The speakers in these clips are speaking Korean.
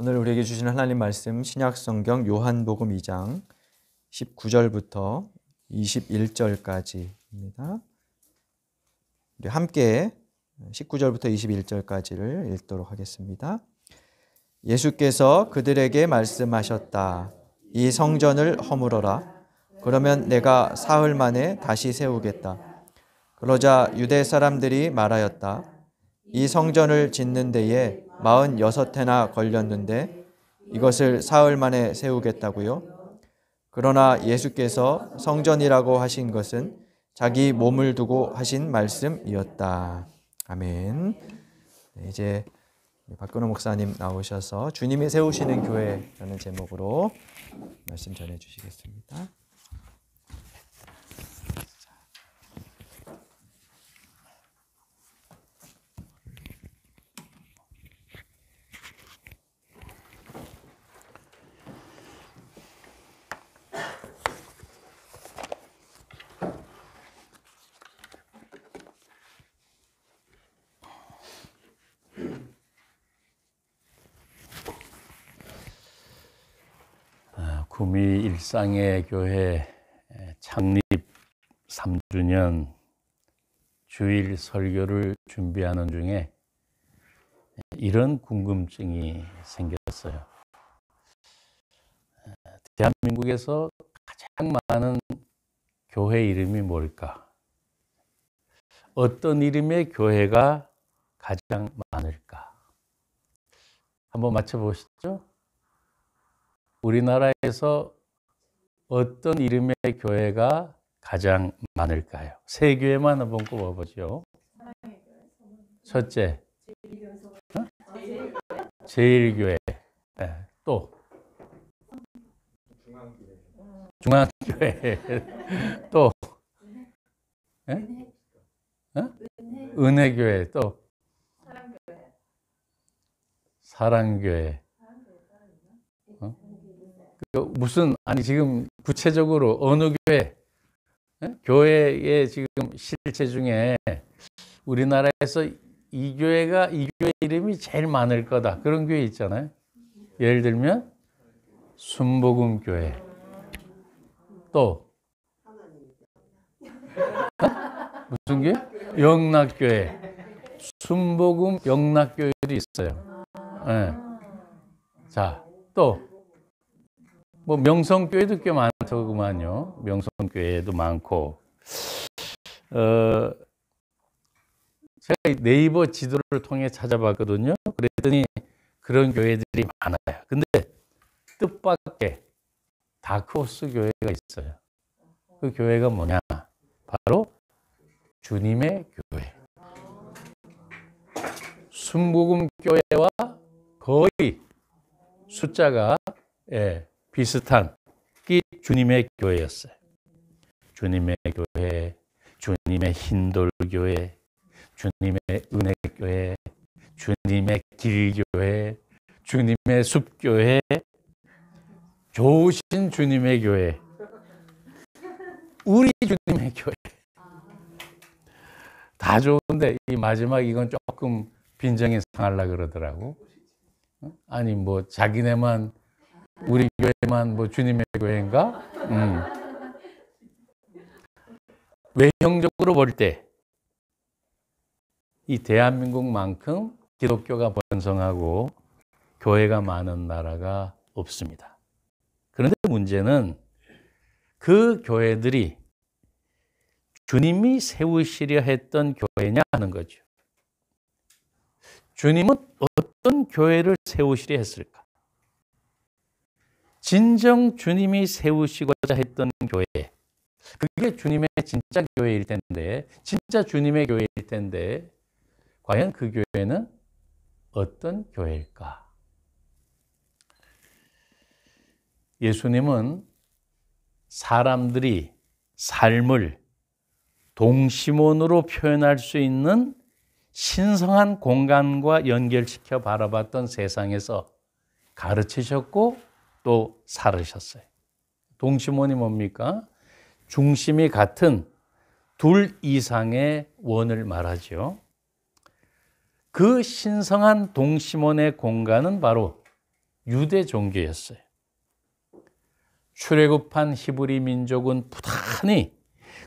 오늘 우리에게 주신 하나님 말씀 신약성경 요한복음 2장 19절부터 21절까지입니다. 우리 함께 19절부터 21절까지를 읽도록 하겠습니다. 예수께서 그들에게 말씀하셨다. 이 성전을 허물어라. 그러면 내가 사흘 만에 다시 세우겠다. 그러자 유대 사람들이 말하였다. 이 성전을 짓는 데에 46해나 걸렸는데 이것을 사흘 만에 세우겠다고요? 그러나 예수께서 성전이라고 하신 것은 자기 몸을 두고 하신 말씀이었다. 아멘. 네, 이제 박근호 목사님 나오셔서 주님이 세우시는 교회라는 제목으로 말씀 전해 주시겠습니다. 구미 일상의 교회 창립 3주년 주일 설교를 준비하는 중에 이런 궁금증이 생겼어요. 대한민국에서 가장 많은 교회 이름이 뭘까? 어떤 이름의 교회가 가장 많을까? 한번 맞춰보시죠. 우리나라에서 어떤 이름의 교회가 가장 많을까요? 세 교회만 한번 꼽아보죠. 첫째, 제일교회. 네. 또 중앙교회. 또 네? 은혜교회. 또 사랑교회. 무슨 아니 지금 구체적으로 어느 교회 교회의 지금 실체 중에 우리나라에서 이 교회 이름이 제일 많을 거다 그런 교회 있잖아요. 예를 들면 순복음교회. 또 무슨 교회? 영락교회. 순복음 영락교회도 있어요. 네. 자, 또 뭐 명성교회도 꽤 많더구만요. 명성교회도 많고. 제가 네이버 지도를 통해 찾아봤거든요. 그랬더니 그런 교회들이 많아요. 근데 뜻밖의 다크호스 교회가 있어요. 그 교회가 뭐냐? 바로 주님의 교회. 순복음교회와 거의 숫자가 비슷한 게 주님의 교회였어요. 주님의 교회, 주님의 흰돌교회, 주님의 은혜교회, 주님의 길교회, 주님의 숲교회, 좋으신 주님의 교회, 우리 주님의 교회. 다 좋은데 이 마지막 이건 조금 빈정이 상하려고 그러더라고. 아니 뭐 자기네만 우리 교회만 뭐 주님의 교회인가? 외형적으로 볼 때 이 대한민국만큼 기독교가 번성하고 교회가 많은 나라가 없습니다. 그런데 문제는 그 교회들이 주님이 세우시려 했던 교회냐 하는 거죠. 주님은 어떤 교회를 세우시려 했을까? 진정 주님이 세우시고자 했던 교회, 그게 주님의 진짜 교회일 텐데, 진짜 주님의 교회일 텐데, 과연 그 교회는 어떤 교회일까? 예수님은 사람들이 삶을 동심원으로 표현할 수 있는 신성한 공간과 연결시켜 바라봤던 세상에서 가르치셨고 또 살으셨어요. 동심원이 뭡니까? 중심이 같은 둘 이상의 원을 말하죠. 그 신성한 동심원의 공간은 바로 유대 종교였어요. 출애굽한 히브리 민족은 부단히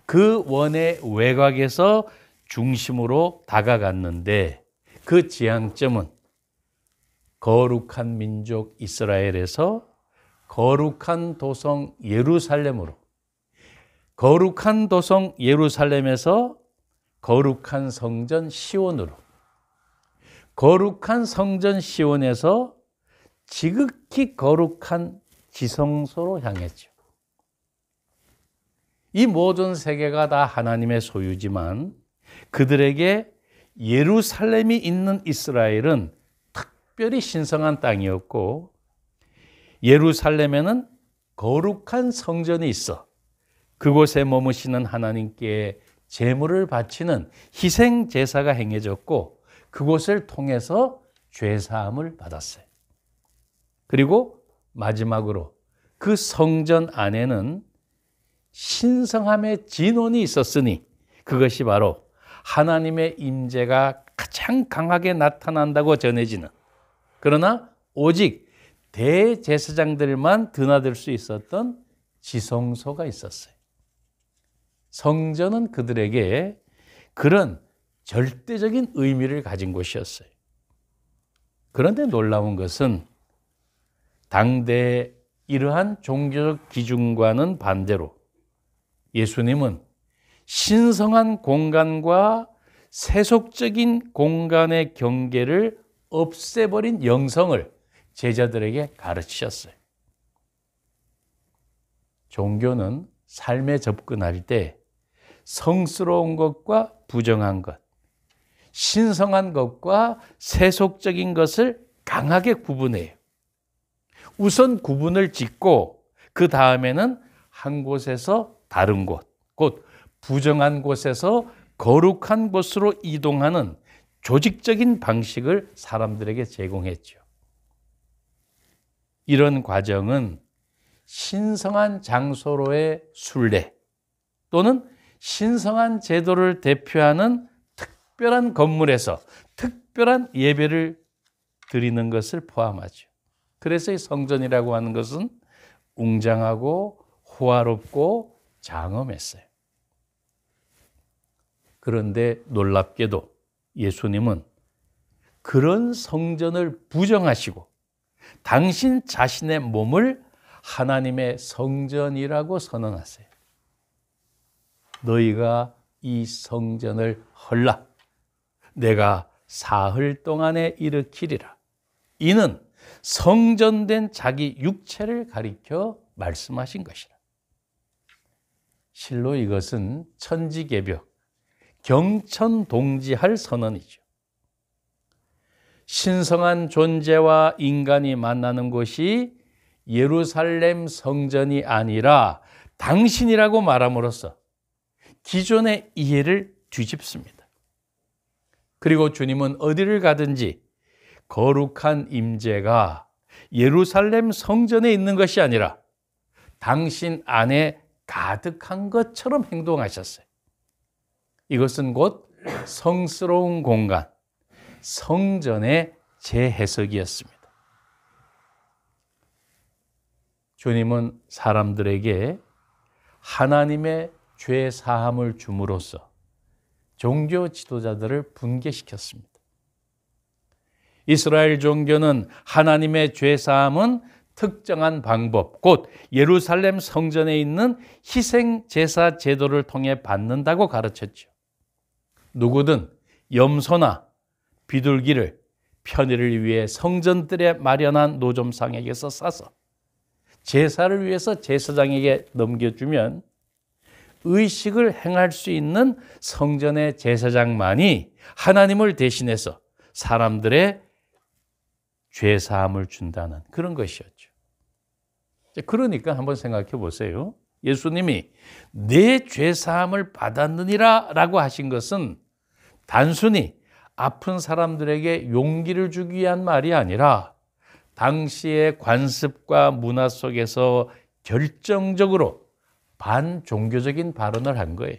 그 원의 외곽에서 중심으로 다가갔는데 그 지향점은 거룩한 민족 이스라엘에서 거룩한 도성 예루살렘으로, 거룩한 도성 예루살렘에서 거룩한 성전 시온으로, 거룩한 성전 시온에서 지극히 거룩한 지성소로 향했죠. 이 모든 세계가 다 하나님의 소유지만 그들에게 예루살렘이 있는 이스라엘은 특별히 신성한 땅이었고, 예루살렘에는 거룩한 성전이 있어 그곳에 머무시는 하나님께 제물을 바치는 희생 제사가 행해졌고, 그곳을 통해서 죄 사함을 받았어요. 그리고 마지막으로 그 성전 안에는 신성함의 진원이 있었으니 그것이 바로 하나님의 임재가 가장 강하게 나타난다고 전해지는, 그러나 오직 대제사장들만 드나들 수 있었던 지성소가 있었어요. 성전은 그들에게 그런 절대적인 의미를 가진 곳이었어요. 그런데 놀라운 것은 당대의 이러한 종교적 기준과는 반대로 예수님은 신성한 공간과 세속적인 공간의 경계를 없애버린 영성을 제자들에게 가르치셨어요. 종교는 삶에 접근할 때 성스러운 것과 부정한 것, 신성한 것과 세속적인 것을 강하게 구분해요. 우선 구분을 짓고 그 다음에는 한 곳에서 다른 곳, 곧 부정한 곳에서 거룩한 곳으로 이동하는 조직적인 방식을 사람들에게 제공했죠. 이런 과정은 신성한 장소로의 순례 또는 신성한 제도를 대표하는 특별한 건물에서 특별한 예배를 드리는 것을 포함하죠. 그래서 이 성전이라고 하는 것은 웅장하고 호화롭고 장엄했어요. 그런데 놀랍게도 예수님은 그런 성전을 부정하시고 당신 자신의 몸을 하나님의 성전이라고 선언하세요. 너희가 이 성전을 헐라. 내가 사흘 동안에 일으키리라. 이는 성전된 자기 육체를 가리켜 말씀하신 것이라. 실로 이것은 천지개벽, 경천동지할 선언이죠. 신성한 존재와 인간이 만나는 곳이 예루살렘 성전이 아니라 당신이라고 말함으로써 기존의 이해를 뒤집습니다. 그리고 주님은 어디를 가든지 거룩한 임재가 예루살렘 성전에 있는 것이 아니라 당신 안에 가득한 것처럼 행동하셨어요. 이것은 곧 성스러운 공간, 성전의 재해석이었습니다. 주님은 사람들에게 하나님의 죄 사함을 줌으로써 종교 지도자들을 분개시켰습니다. 이스라엘 종교는 하나님의 죄 사함은 특정한 방법, 곧 예루살렘 성전에 있는 희생 제사 제도를 통해 받는다고 가르쳤죠. 누구든 염소나 비둘기를 편의를 위해 성전들에 마련한 노점상에게서 사서 제사를 위해서 제사장에게 넘겨주면 의식을 행할 수 있는 성전의 제사장만이 하나님을 대신해서 사람들의 죄 사함을 준다는 그런 것이었죠. 그러니까 한번 생각해 보세요. 예수님이 내 죄 사함을 받았느니라 라고 하신 것은 단순히 아픈 사람들에게 용기를 주기 위한 말이 아니라 당시의 관습과 문화 속에서 결정적으로 반종교적인 발언을 한 거예요.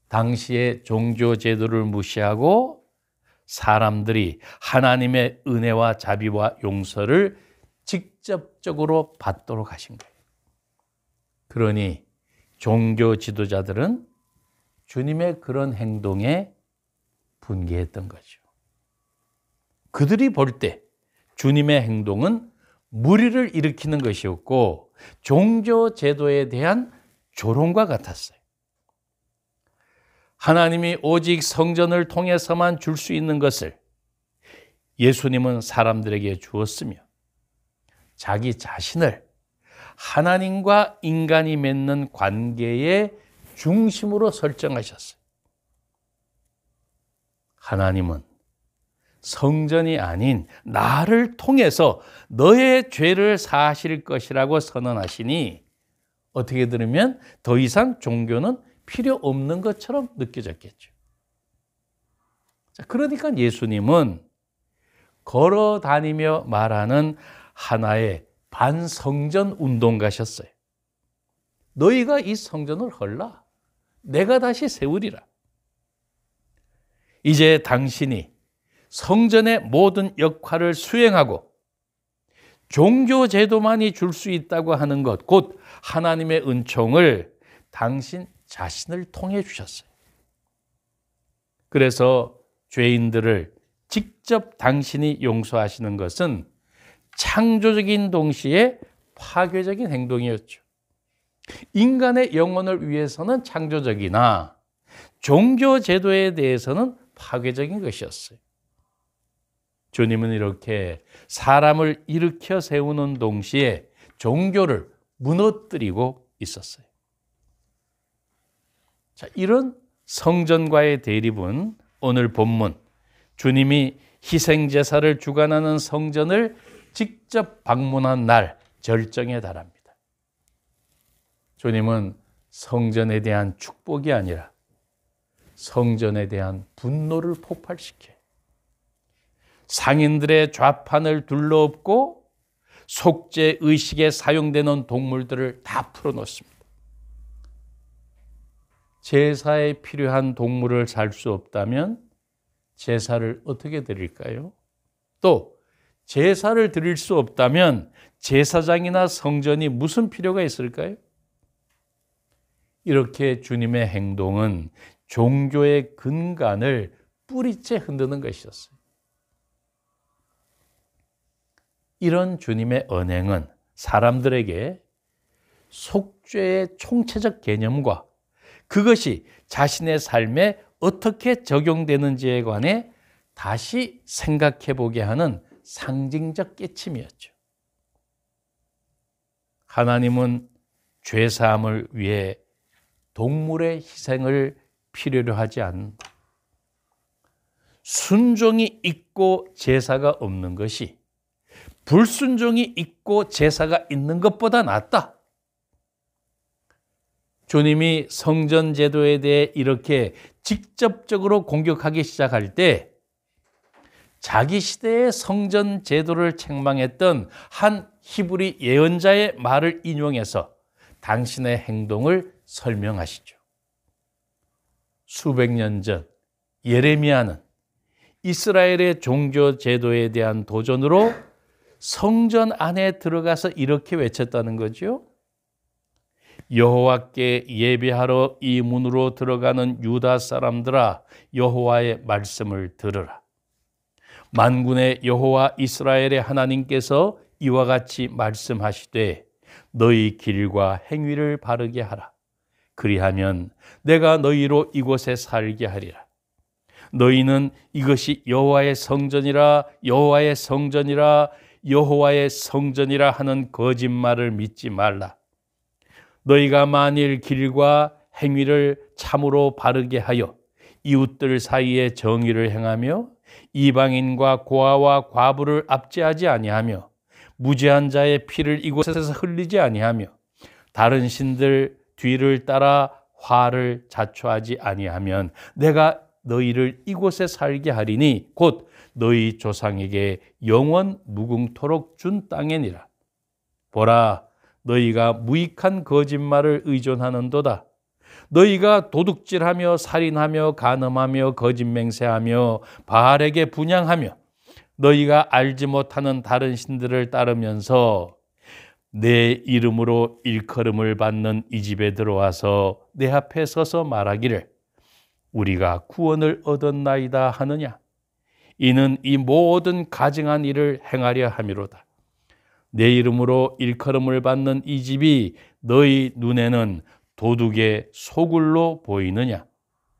당시의 종교 제도를 무시하고 사람들이 하나님의 은혜와 자비와 용서를 직접적으로 받도록 하신 거예요. 그러니 종교 지도자들은 주님의 그런 행동에 분개했던 거죠. 그들이 볼 때 주님의 행동은 무리를 일으키는 것이었고 종교 제도에 대한 조롱과 같았어요. 하나님이 오직 성전을 통해서만 줄 수 있는 것을 예수님은 사람들에게 주었으며 자기 자신을 하나님과 인간이 맺는 관계의 중심으로 설정하셨어요. 하나님은 성전이 아닌 나를 통해서 너의 죄를 사하실 것이라고 선언하시니 어떻게 들으면 더 이상 종교는 필요 없는 것처럼 느껴졌겠죠. 그러니까 예수님은 걸어 다니며 말하는 하나의 반성전 운동가셨어요. 너희가 이 성전을 헐라. 내가 다시 세우리라. 이제 당신이 성전의 모든 역할을 수행하고 종교 제도만이 줄 수 있다고 하는 것, 곧 하나님의 은총을 당신 자신을 통해 주셨어요. 그래서 죄인들을 직접 당신이 용서하시는 것은 창조적인 동시에 파괴적인 행동이었죠. 인간의 영혼을 위해서는 창조적이나 종교 제도에 대해서는 파괴적인 것이었어요. 주님은 이렇게 사람을 일으켜 세우는 동시에 종교를 무너뜨리고 있었어요. 자, 이런 성전과의 대립은 오늘 본문 주님이 희생제사를 주관하는 성전을 직접 방문한 날 절정에 달합니다. 주님은 성전에 대한 축복이 아니라 성전에 대한 분노를 폭발시켜요. 상인들의 좌판을 둘러엎고 속죄 의식에 사용되는 동물들을 다 풀어놓습니다. 제사에 필요한 동물을 살 수 없다면 제사를 어떻게 드릴까요? 또 제사를 드릴 수 없다면 제사장이나 성전이 무슨 필요가 있을까요? 이렇게 주님의 행동은 종교의 근간을 뿌리째 흔드는 것이었어요. 이런 주님의 언행은 사람들에게 속죄의 총체적 개념과 그것이 자신의 삶에 어떻게 적용되는지에 관해 다시 생각해 보게 하는 상징적 깨침이었죠. 하나님은 죄사함을 위해 동물의 희생을 필요로 하지 않는다. 순종이 있고 제사가 없는 것이 불순종이 있고 제사가 있는 것보다 낫다. 주님이 성전 제도에 대해 이렇게 직접적으로 공격하기 시작할 때 자기 시대의 성전 제도를 책망했던 한 히브리 예언자의 말을 인용해서 당신의 행동을 설명하시죠. 수백 년 전 예레미야는 이스라엘의 종교 제도에 대한 도전으로 성전 안에 들어가서 이렇게 외쳤다는 거죠. 여호와께 예배하러 이 문으로 들어가는 유다 사람들아, 여호와의 말씀을 들으라. 만군의 여호와 이스라엘의 하나님께서 이와 같이 말씀하시되 너희 길과 행위를 바르게 하라. 그리하면 내가 너희로 이곳에 살게 하리라. 너희는 이것이 여호와의 성전이라 여호와의 성전이라 여호와의 성전이라 하는 거짓말을 믿지 말라. 너희가 만일 길과 행위를 참으로 바르게 하여 이웃들 사이에 정의를 행하며 이방인과 고아와 과부를 압제하지 아니하며 무죄한 자의 피를 이곳에서 흘리지 아니하며 다른 신들 뒤를 따라 화를 자초하지 아니하면 내가 너희를 이곳에 살게 하리니 곧 너희 조상에게 영원 무궁토록 준 땅이니라. 보라, 너희가 무익한 거짓말을 의존하는도다. 너희가 도둑질하며 살인하며 간음하며 거짓맹세하며 바알에게 분향하며 너희가 알지 못하는 다른 신들을 따르면서 내 이름으로 일컬음을 받는 이 집에 들어와서 내 앞에 서서 말하기를 우리가 구원을 얻었나이다 하느냐. 이는 이 모든 가증한 일을 행하려 함이로다. 내 이름으로 일컬음을 받는 이 집이 너희 눈에는 도둑의 소굴로 보이느냐.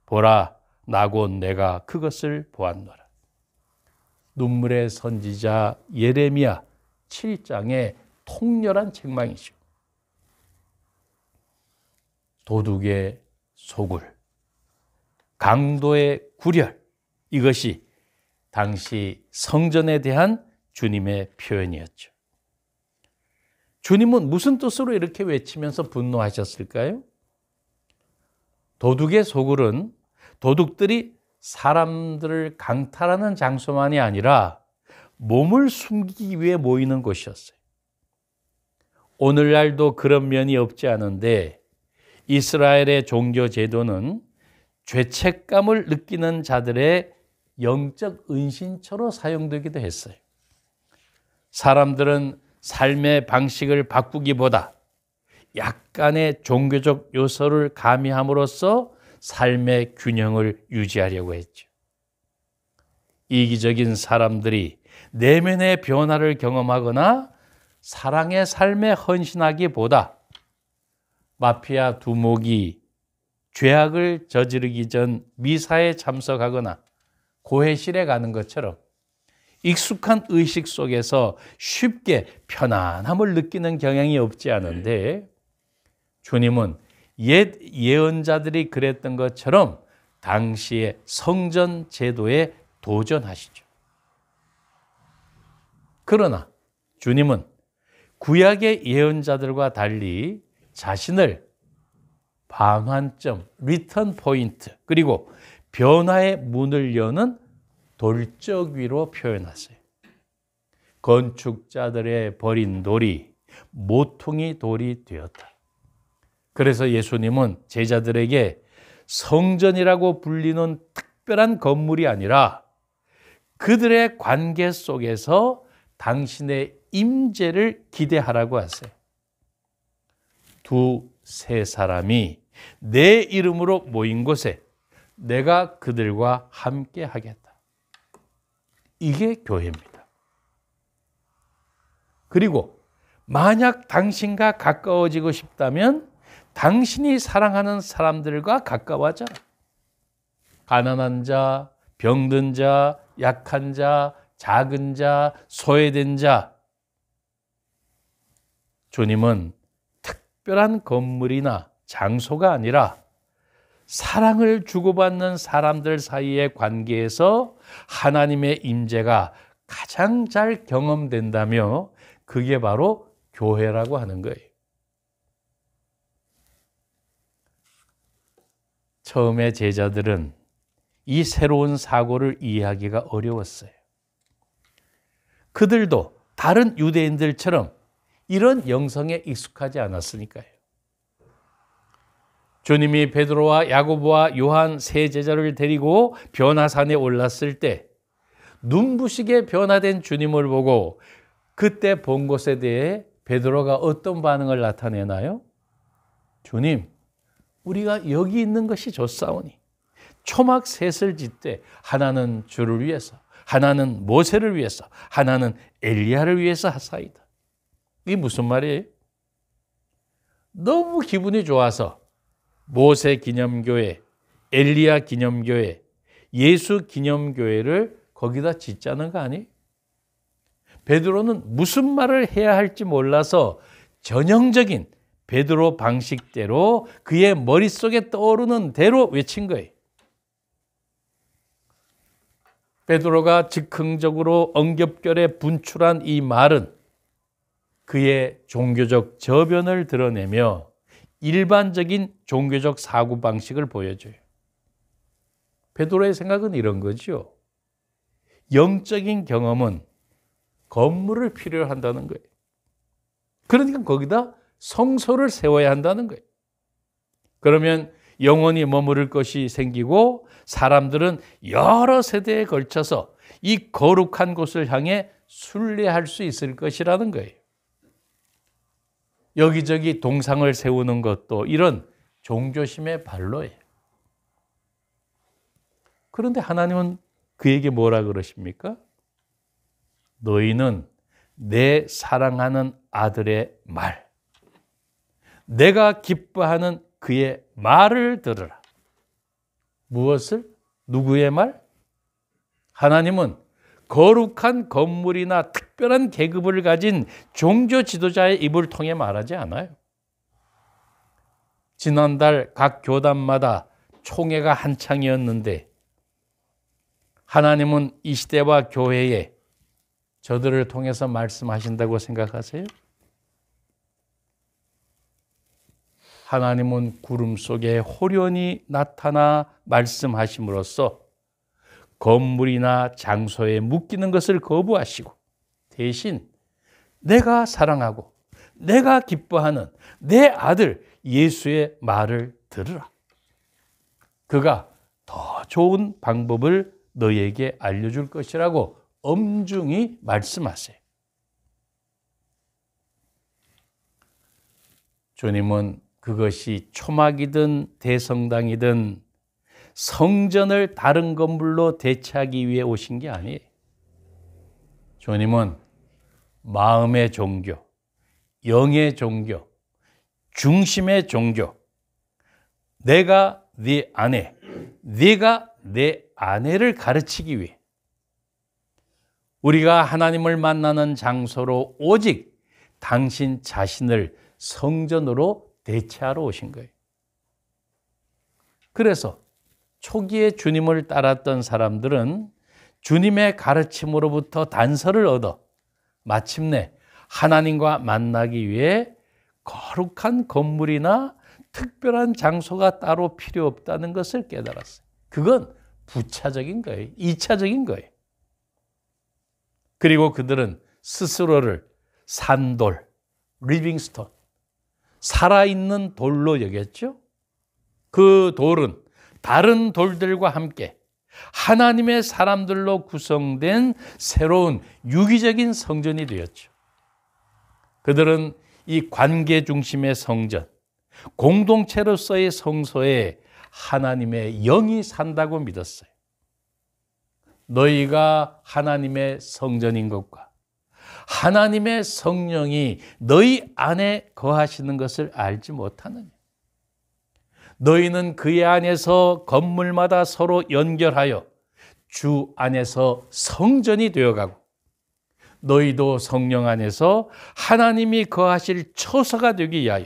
보라, 나곧 내가 그것을 보았노라. 눈물의 선지자 예레미야 7장의 통렬한 책망이죠. 도둑의 소굴, 강도의 굴열, 이것이 당시 성전에 대한 주님의 표현이었죠. 주님은 무슨 뜻으로 이렇게 외치면서 분노하셨을까요? 도둑의 소굴은 도둑들이 사람들을 강탈하는 장소만이 아니라 몸을 숨기기 위해 모이는 곳이었어요. 오늘날도 그런 면이 없지 않은데 이스라엘의 종교 제도는 죄책감을 느끼는 자들의 영적 은신처로 사용되기도 했어요. 사람들은 삶의 방식을 바꾸기보다 약간의 종교적 요소를 가미함으로써 삶의 균형을 유지하려고 했죠. 이기적인 사람들이 내면의 변화를 경험하거나 사랑의 삶에 헌신하기보다 마피아 두목이 죄악을 저지르기 전 미사에 참석하거나 고해실에 가는 것처럼 익숙한 의식 속에서 쉽게 편안함을 느끼는 경향이 없지 않은데 주님은 옛 예언자들이 그랬던 것처럼 당시의 성전 제도에 도전하시죠. 그러나 주님은 구약의 예언자들과 달리 자신을 반환점, 리턴 포인트, 그리고 변화의 문을 여는 돌적위로 표현하세요. 건축자들의 버린 돌이 모퉁이 돌이 되었다. 그래서 예수님은 제자들에게 성전이라고 불리는 특별한 건물이 아니라 그들의 관계 속에서 당신의 임재를 기대하라고 하세요. 두세 사람이 내 이름으로 모인 곳에 내가 그들과 함께 하겠다. 이게 교회입니다. 그리고 만약 당신과 가까워지고 싶다면 당신이 사랑하는 사람들과 가까워져라. 가난한 자, 병든 자, 약한 자, 작은 자, 소외된 자. 주님은 특별한 건물이나 장소가 아니라 사랑을 주고받는 사람들 사이의 관계에서 하나님의 임재가 가장 잘 경험된다며 그게 바로 교회라고 하는 거예요. 처음에 제자들은 이 새로운 사고를 이해하기가 어려웠어요. 그들도 다른 유대인들처럼 이런 영성에 익숙하지 않았으니까요. 주님이 베드로와 야고보와 요한 세 제자를 데리고 변화산에 올랐을 때 눈부시게 변화된 주님을 보고 그때 본 것에 대해 베드로가 어떤 반응을 나타내나요? 주님, 우리가 여기 있는 것이 좋사오니 초막 셋을 짓되 하나는 주를 위해서, 하나는 모세를 위해서, 하나는 엘리야를 위해서 하사이다. 이게 무슨 말이에요? 너무 기분이 좋아서 모세 기념교회, 엘리야 기념교회, 예수 기념교회를 거기다 짓자는 거 아니에요? 베드로는 무슨 말을 해야 할지 몰라서 전형적인 베드로 방식대로 그의 머릿속에 떠오르는 대로 외친 거예요. 베드로가 즉흥적으로 엉겹결에 분출한 이 말은 그의 종교적 저변을 드러내며 일반적인 종교적 사고방식을 보여줘요. 베드로의 생각은 이런 거죠. 영적인 경험은 건물을 필요로 한다는 거예요. 그러니까 거기다 성소를 세워야 한다는 거예요. 그러면 영원히 머무를 것이 생기고 사람들은 여러 세대에 걸쳐서 이 거룩한 곳을 향해 순례할 수 있을 것이라는 거예요. 여기저기 동상을 세우는 것도 이런 종교심의 발로예요. 그런데 하나님은 그에게 뭐라 그러십니까? 너희는 내 사랑하는 아들의 말, 내가 기뻐하는 그의 말을 들으라. 무엇을? 누구의 말? 하나님은 거룩한 건물이나 특별한 계급을 가진 종교 지도자의 입을 통해 말하지 않아요. 지난달 각 교단마다 총회가 한창이었는데 하나님은 이 시대와 교회에 저들을 통해서 말씀하신다고 생각하세요? 하나님은 구름 속에 호련히 나타나 말씀하심으로써 건물이나 장소에 묶이는 것을 거부하시고 대신 내가 사랑하고 내가 기뻐하는 내 아들 예수의 말을 들으라. 그가 더 좋은 방법을 너희에게 알려줄 것이라고 엄중히 말씀하세요. 주님은 그것이 초막이든 대성당이든 성전을 다른 건물로 대체하기 위해 오신 게 아니에요. 주님은 마음의 종교, 영의 종교, 중심의 종교, 내가 네 아내, 네가 내 아내를 가르치기 위해 우리가 하나님을 만나는 장소로 오직 당신 자신을 성전으로 대체하러 오신 거예요. 그래서 초기에 주님을 따랐던 사람들은 주님의 가르침으로부터 단서를 얻어 마침내 하나님과 만나기 위해 거룩한 건물이나 특별한 장소가 따로 필요 없다는 것을 깨달았어요. 그건 부차적인 거예요. 2차적인 거예요. 그리고 그들은 스스로를 산돌, 리빙스톤, 살아있는 돌로 여겼죠. 그 돌은 다른 돌들과 함께 하나님의 사람들로 구성된 새로운 유기적인 성전이 되었죠. 그들은 이 관계 중심의 성전, 공동체로서의 성소에 하나님의 영이 산다고 믿었어요. 너희가 하나님의 성전인 것과 하나님의 성령이 너희 안에 거하시는 것을 알지 못하느냐? 너희는 그의 안에서 건물마다 서로 연결하여 주 안에서 성전이 되어가고 너희도 성령 안에서 하나님이 거하실 처소가 되기 위하여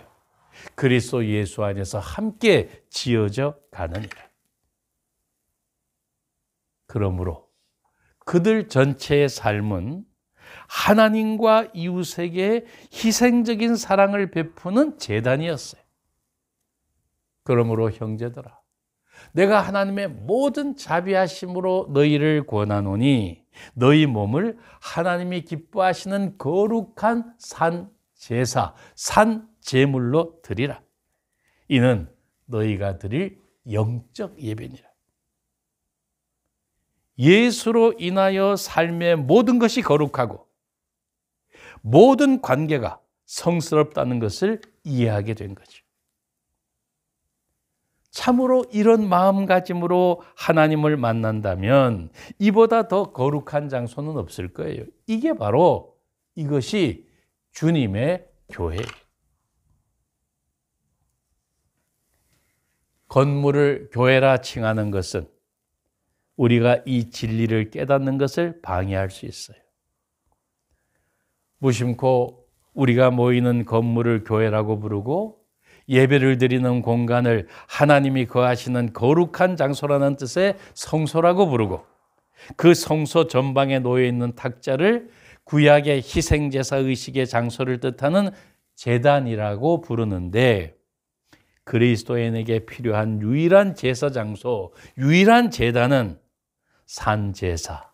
그리스도 예수 안에서 함께 지어져 가느니라. 그러므로 그들 전체의 삶은 하나님과 이웃에게 희생적인 사랑을 베푸는 제단이었어요. 그러므로 형제들아, 내가 하나님의 모든 자비하심으로 너희를 권하노니 너희 몸을 하나님이 기뻐하시는 거룩한 산 제사, 산 제물로 드리라. 이는 너희가 드릴 영적 예배니라. 예수로 인하여 삶의 모든 것이 거룩하고 모든 관계가 성스럽다는 것을 이해하게 된 거죠. 참으로 이런 마음가짐으로 하나님을 만난다면 이보다 더 거룩한 장소는 없을 거예요. 이게 바로 이것이 주님의 교회예요. 건물을 교회라 칭하는 것은 우리가 이 진리를 깨닫는 것을 방해할 수 있어요. 무심코 우리가 모이는 건물을 교회라고 부르고 예배를 드리는 공간을 하나님이 거하시는 거룩한 장소라는 뜻의 성소라고 부르고 그 성소 전방에 놓여 있는 탁자를 구약의 희생제사 의식의 장소를 뜻하는 제단이라고 부르는데 그리스도인에게 필요한 유일한 제사 장소, 유일한 제단은 산제사,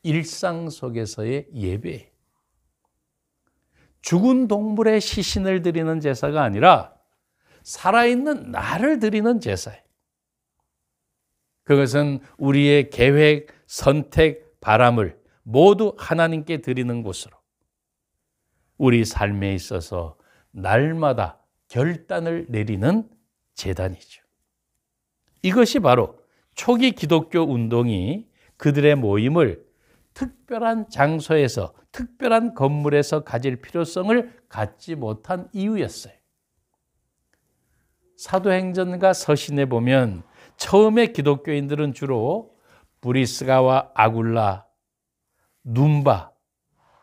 일상 속에서의 예배. 죽은 동물의 시신을 드리는 제사가 아니라 살아있는 나를 드리는 제사예요. 그것은 우리의 계획, 선택, 바람을 모두 하나님께 드리는 곳으로 우리 삶에 있어서 날마다 결단을 내리는 제단이죠. 이것이 바로 초기 기독교 운동이 그들의 모임을 특별한 장소에서, 특별한 건물에서 가질 필요성을 갖지 못한 이유였어요. 사도행전과 서신에 보면 처음에 기독교인들은 주로 브리스가와 아굴라, 눈바,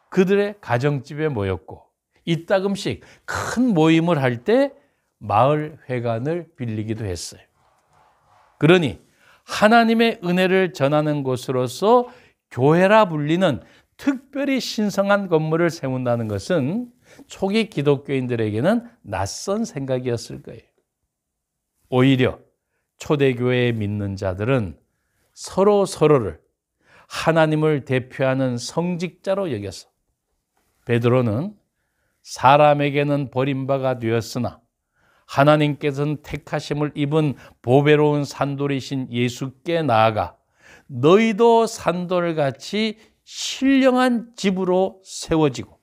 그들의 가정집에 모였고 이따금씩 큰 모임을 할 때 마을 회관을 빌리기도 했어요. 그러니 하나님의 은혜를 전하는 곳으로서 교회라 불리는 특별히 신성한 건물을 세운다는 것은 초기 기독교인들에게는 낯선 생각이었을 거예요. 오히려 초대교회에 믿는 자들은 서로를 하나님을 대표하는 성직자로 여겨서 베드로는 사람에게는 버림바가 되었으나 하나님께서는 택하심을 입은 보배로운 산돌이신 예수께 나아가 너희도 산돌같이 신령한 집으로 세워지고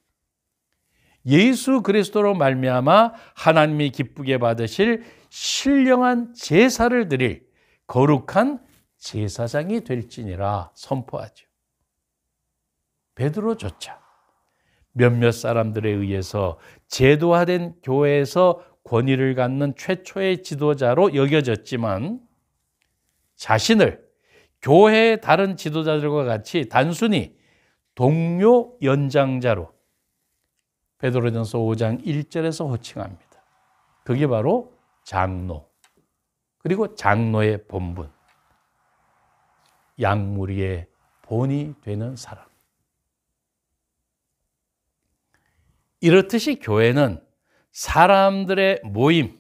예수 그리스도로 말미암아 하나님이 기쁘게 받으실 신령한 제사를 드릴 거룩한 제사장이 될지니라 선포하죠. 베드로조차 몇몇 사람들에 의해서 제도화된 교회에서 권위를 갖는 최초의 지도자로 여겨졌지만 자신을 교회의 다른 지도자들과 같이 단순히 동료 연장자로 베드로전서 5장 1절에서 호칭합니다. 그게 바로 장로, 그리고 장로의 본분, 양무리의 본이 되는 사람. 이렇듯이 교회는 사람들의 모임,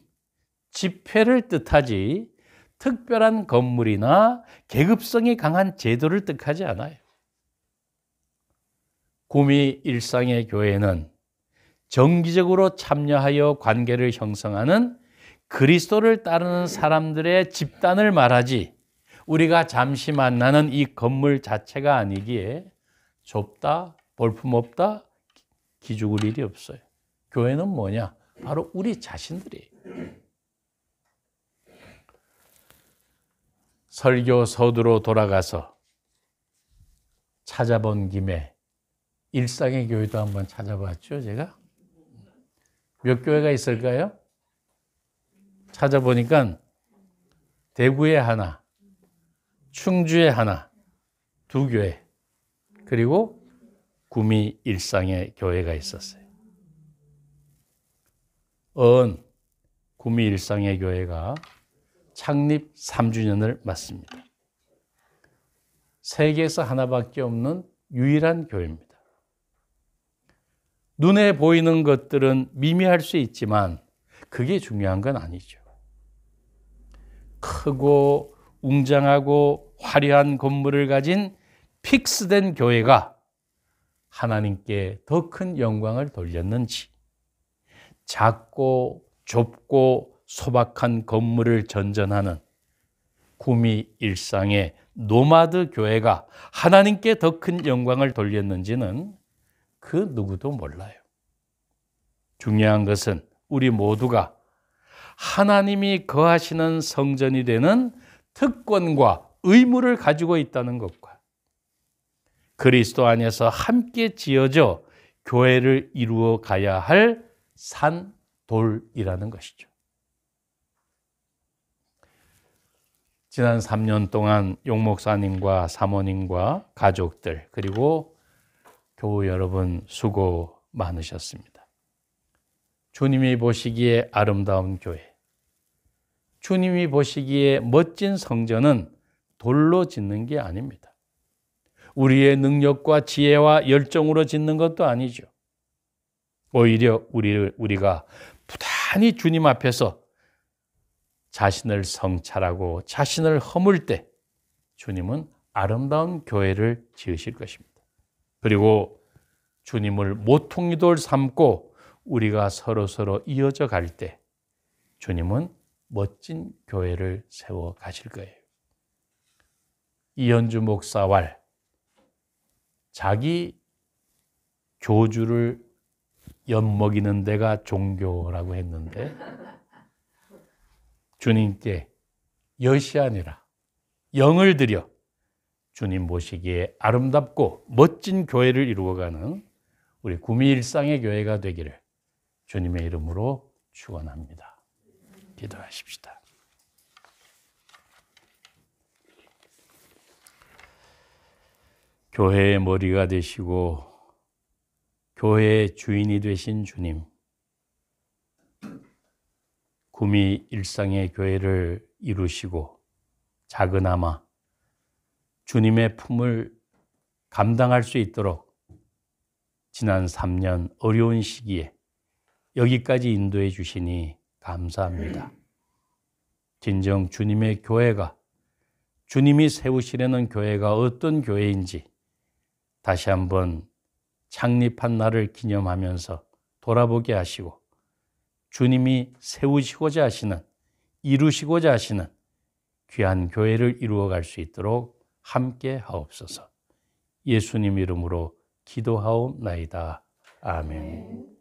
집회를 뜻하지 특별한 건물이나 계급성이 강한 제도를 뜻하지 않아요. 구미 일상의 교회는 정기적으로 참여하여 관계를 형성하는 그리스도를 따르는 사람들의 집단을 말하지 우리가 잠시 만나는 이 건물 자체가 아니기에 좁다, 볼품없다, 기죽을 일이 없어요. 교회는 뭐냐? 바로 우리 자신들이에요. 설교 서두로 돌아가서 찾아본 김에 일상의 교회도 한번 찾아봤죠, 제가. 몇 교회가 있을까요? 찾아보니까 대구에 하나, 충주에 하나, 2교회, 그리고 구미 일상의 교회가 있었어요. 구미 일상의 교회가 창립 3주년을 맞습니다. 세계에서 하나밖에 없는 유일한 교회입니다. 눈에 보이는 것들은 미미할 수 있지만 그게 중요한 건 아니죠. 크고 웅장하고 화려한 건물을 가진 픽스된 교회가 하나님께 더 큰 영광을 돌렸는지, 작고 좁고 소박한 건물을 전전하는 구미 일상의 노마드 교회가 하나님께 더 큰 영광을 돌렸는지는 그 누구도 몰라요. 중요한 것은 우리 모두가 하나님이 거하시는 성전이 되는 특권과 의무를 가지고 있다는 것과 그리스도 안에서 함께 지어져 교회를 이루어 가야 할 산돌이라는 것이죠. 지난 3년 동안 용 목사님과 사모님과 가족들 그리고 교우 여러분 수고 많으셨습니다. 주님이 보시기에 아름다운 교회, 주님이 보시기에 멋진 성전은 돌로 짓는 게 아닙니다. 우리의 능력과 지혜와 열정으로 짓는 것도 아니죠. 오히려 우리가 부단히 주님 앞에서 자신을 성찰하고 자신을 허물 때 주님은 아름다운 교회를 지으실 것입니다. 그리고 주님을 모퉁이돌 삼고 우리가 서로 이어져 갈 때 주님은 멋진 교회를 세워 가실 거예요. 이현주 목사왈 자기 교주를 엿먹이는 데가 종교라고 했는데 주님께 엿이 아니라 영을 들여 주님 보시기에 아름답고 멋진 교회를 이루어가는 우리 구미일상의 교회가 되기를 주님의 이름으로 축원합니다. 기도하십시다. 교회의 머리가 되시고 교회의 주인이 되신 주님, 구미일상의 교회를 이루시고 작은아마 주님의 품을 감당할 수 있도록 지난 3년 어려운 시기에 여기까지 인도해 주시니 감사합니다. 진정 주님의 교회가, 주님이 세우시려는 교회가 어떤 교회인지 다시 한번 창립한 날을 기념하면서 돌아보게 하시고 주님이 세우시고자 하시는, 이루시고자 하시는 귀한 교회를 이루어갈 수 있도록 함께 하옵소서. 예수님 이름으로 기도하옵나이다. 아멘.